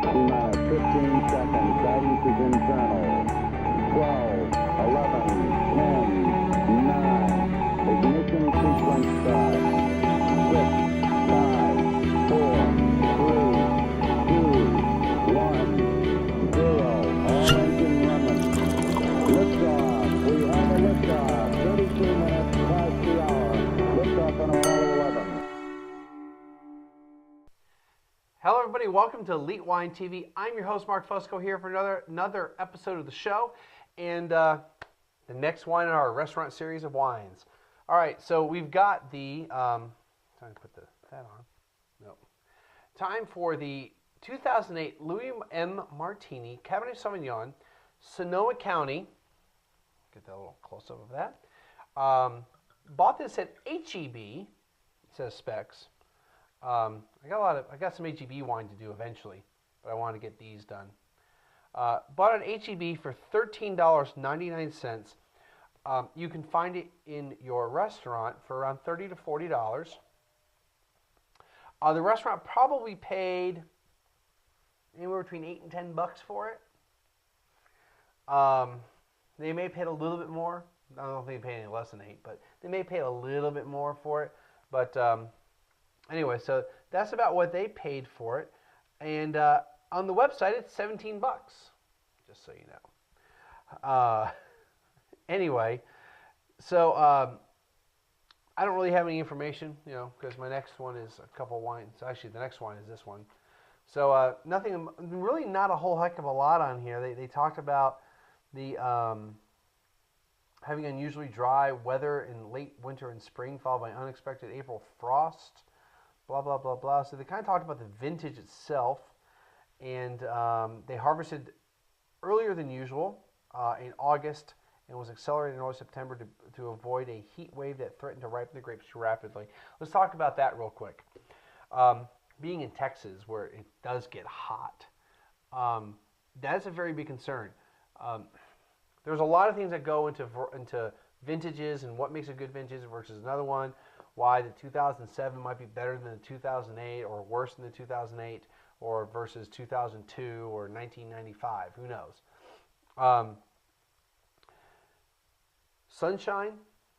T-minus 15 seconds. Guidance is internal. 12, 11, 10, 9. Ignition sequence start. 6, 5, 4, 3, 2, 1, 0. All engine running. Liftoff. We have a liftoff. 32 minutes past the hour. Liftoff on Apollo 11. Hello, everybody. Welcome to Elite Wine TV. I'm your host, Mark Fusco, here for another episode of the show, and the next wine in our restaurant series of wines. All right, so we've got the time to put that on. No, time for the 2008 Louis M. Martini Cabernet Sauvignon, Sonoma County. Get that little close up of that. Bought this at HEB. It says specs. I got some HEB wine to do eventually, but I want to get these done. Bought an HEB for $13.99. You can find it in your restaurant for around $30 to $40. The restaurant probably paid anywhere between $8 and $10 for it. They may have paid a little bit more. I don't think they paid any less than $8, but they may pay a little bit more for it. But anyway, so that's about what they paid for it. And on the website, it's $17, just so you know. Anyway, so I don't really have any information, because my next one is a couple wines. Actually, the next wine is this one. So nothing, really not a whole heck of a lot on here. They talked about the having unusually dry weather in late winter and spring, followed by unexpected April frost. Blah, blah, blah, blah. So they kind of talked about the vintage itself, and they harvested earlier than usual in August and was accelerated in early September to avoid a heat wave that threatened to ripen the grapes too rapidly. Let's talk about that real quick. Being in Texas, where it does get hot, that's a very big concern. There's a lot of things that go into vintages and what makes a good vintage versus another one. Why the 2007 might be better than the 2008 or worse than the 2008 or versus 2002 or 1995. Who knows? Sunshine,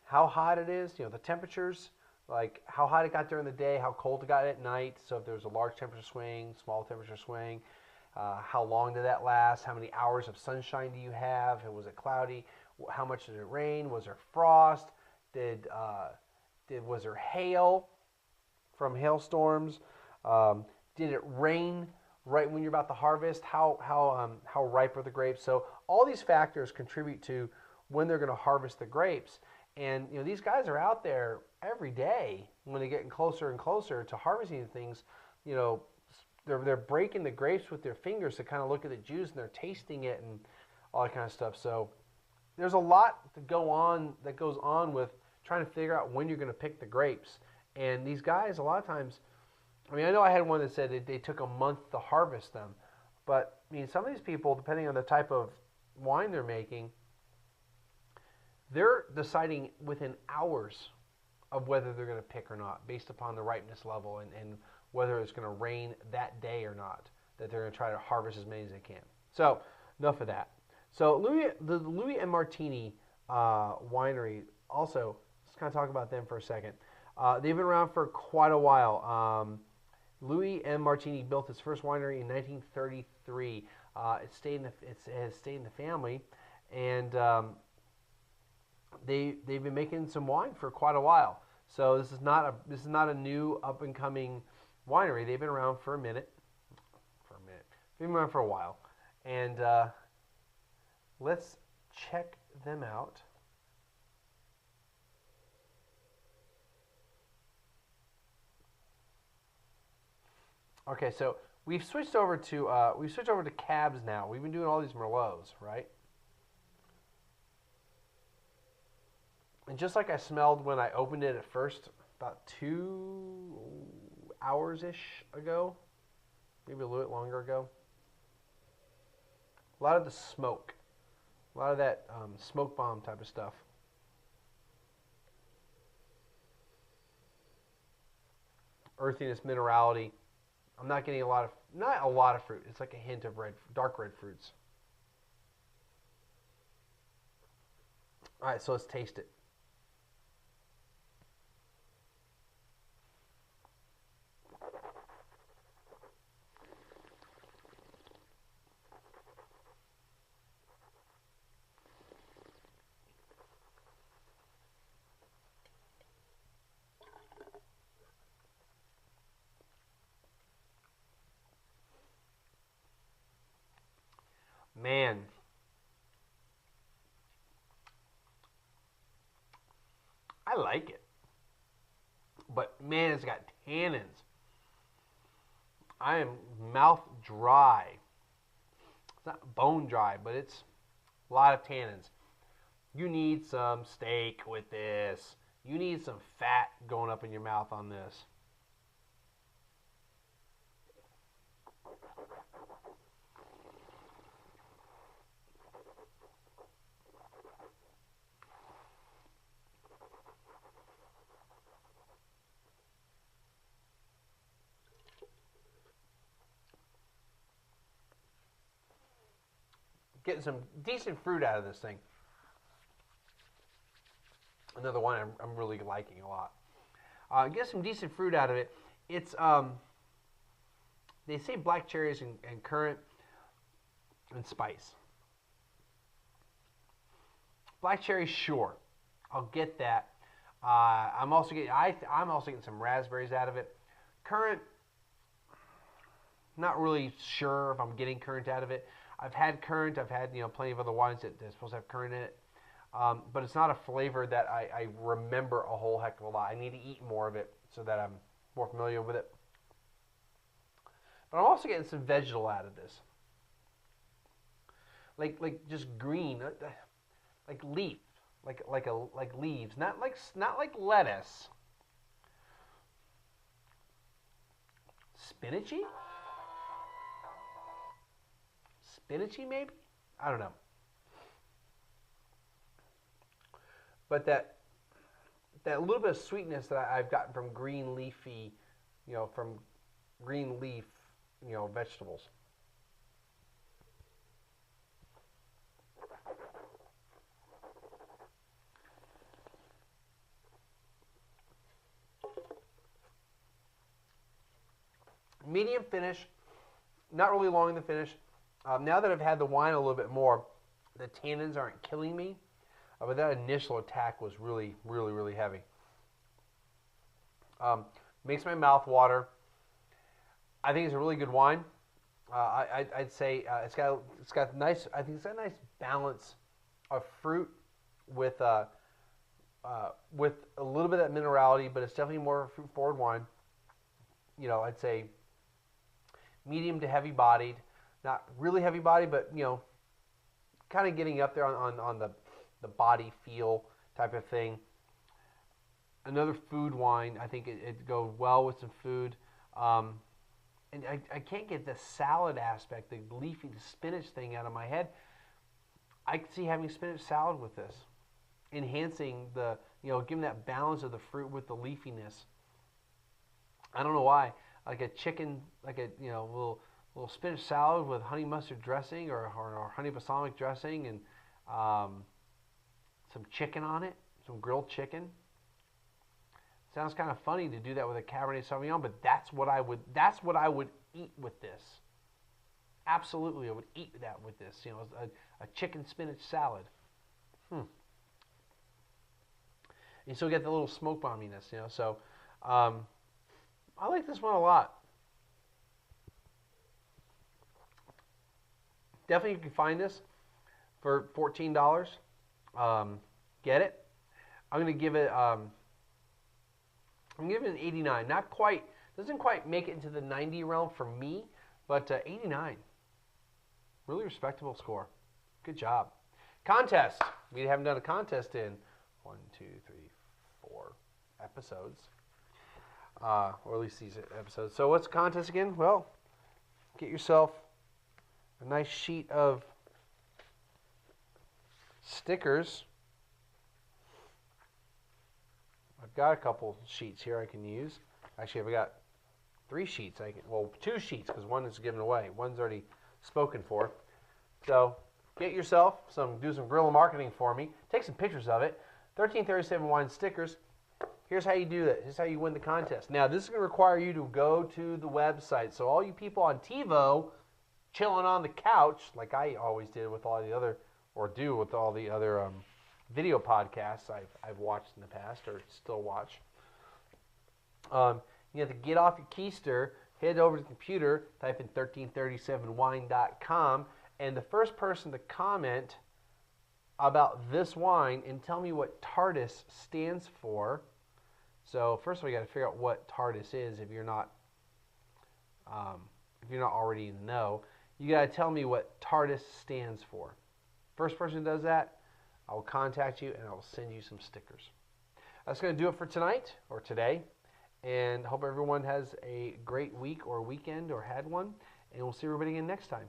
how hot it is, the temperatures, like how hot it got during the day, how cold it got at night. So if there's a large temperature swing, small temperature swing, how long did that last? How many hours of sunshine do you have? Was it cloudy? How much did it rain? Was there frost? Was there hail from hailstorms? Did it rain right when you're about to harvest? How ripe are the grapes? So all these factors contribute to when they're going to harvest the grapes. And these guys are out there every day when they're getting closer and closer to harvesting things. They're breaking the grapes with their fingers to kind of look at the juice, and they're tasting it and all that kind of stuff. So there's a lot that goes on with trying to figure out when you're going to pick the grapes. And these guys, a lot of times, I know I had one that said they took a month to harvest them. But, some of these people, depending on the type of wine they're making, they're deciding within hours of whether they're going to pick or not, based upon the ripeness level and whether it's going to rain that day or not, that they're going to try to harvest as many as they can. So, enough of that. So, the Louis M. Martini winery, also, let's kind of talk about them for a second. They've been around for quite a while. Louis M. Martini built his first winery in 1933. It has stayed in the family, and they've been making some wine for quite a while. So this is not a new up and coming winery. They've been around for a minute. They've been around for a while, and let's check them out. Okay, so we've switched over to cabs now. We've been doing all these Merlots, right? And just like I smelled when I opened it at first, about 2 hours-ish ago, maybe a little bit longer ago, a lot of the smoke, a lot of that smoke bomb type of stuff. Earthiness, minerality, I'm not getting not a lot of fruit. It's like a hint of dark red fruits. All right, so let's taste it. Man, I like it. But man, it's got tannins. I am mouth dry. It's not bone dry, but it's a lot of tannins. You need some steak with this. You need some fat going up in your mouth on this. Getting some decent fruit out of this thing. Another one I'm really liking a lot. Get some decent fruit out of it. It's they say black cherries and currant and spice. Black cherries, sure, I'll get that. I'm also getting some raspberries out of it. Currant, not really sure if I'm getting currant out of it. I've had currant. I've had plenty of other wines that are supposed to have currant in it, but it's not a flavor that I remember a whole heck of a lot. I need to eat more of it so that I'm more familiar with it. But I'm also getting some vegetable out of this, like just green, like leaf, like leaves, not like lettuce. Spinachy? Spinachy, maybe? I don't know. But that little bit of sweetness that I've gotten from green leafy, from green leaf, vegetables. Medium finish, not really long in the finish. Now that I've had the wine a little bit more, the tannins aren't killing me, but that initial attack was really, really, really heavy. Makes my mouth water. I think it's a really good wine. I'd say it's got nice. I think it's got a nice balance of fruit with a little bit of that minerality, but it's definitely more of a fruit forward wine. I'd say medium to heavy bodied. Not really heavy body, but kind of getting up there on the body feel type of thing. Another food wine. I think it goes well with some food. And I can't get the salad aspect, the leafy, the spinach thing out of my head. I could see having spinach salad with this, enhancing giving that balance of the fruit with the leafiness. I don't know why. Like a chicken, like a little spinach salad with honey mustard dressing or honey balsamic dressing and some chicken on it, some grilled chicken. Sounds kind of funny to do that with a Cabernet Sauvignon, but that's what I would eat with this. Absolutely, I would eat that with this. A chicken spinach salad. You still get the little smoke bomminess, So I like this one a lot. Definitely, you can find this for $14. Get it. I'm gonna give it. I'm giving it an 89. Not quite. Doesn't quite make it into the 90 realm for me, but 89. Really respectable score. Good job. Contest. We haven't done a contest in 1, 2, 3, 4 episodes, or at least these episodes. So what's the contest again? Well, get yourself a nice sheet of stickers. I've got a couple sheets here I can use. Actually, I've got 3 sheets. Well, 2 sheets because one is given away. One's already spoken for. So get yourself do some guerrilla marketing for me. Take some pictures of it. 1337 wine stickers. Here's how you do that. Here's how you win the contest. Now, this is going to require you to go to the website. So all you people on TiVo chilling on the couch, like I always did with all the other, or do with all the other video podcasts I've watched in the past or still watch. You have to get off your keister, head over to the computer, type in 1337wine.com, and the first person to comment about this wine and tell me what TARDIS stands for. So first of all, you got to figure out what TARDIS is if you're not already in the know. You got to tell me what TARDIS stands for. First person who does that, I will contact you and I will send you some stickers. That's going to do it for tonight or today. And hope everyone has a great week or weekend or had one. And we'll see everybody again next time.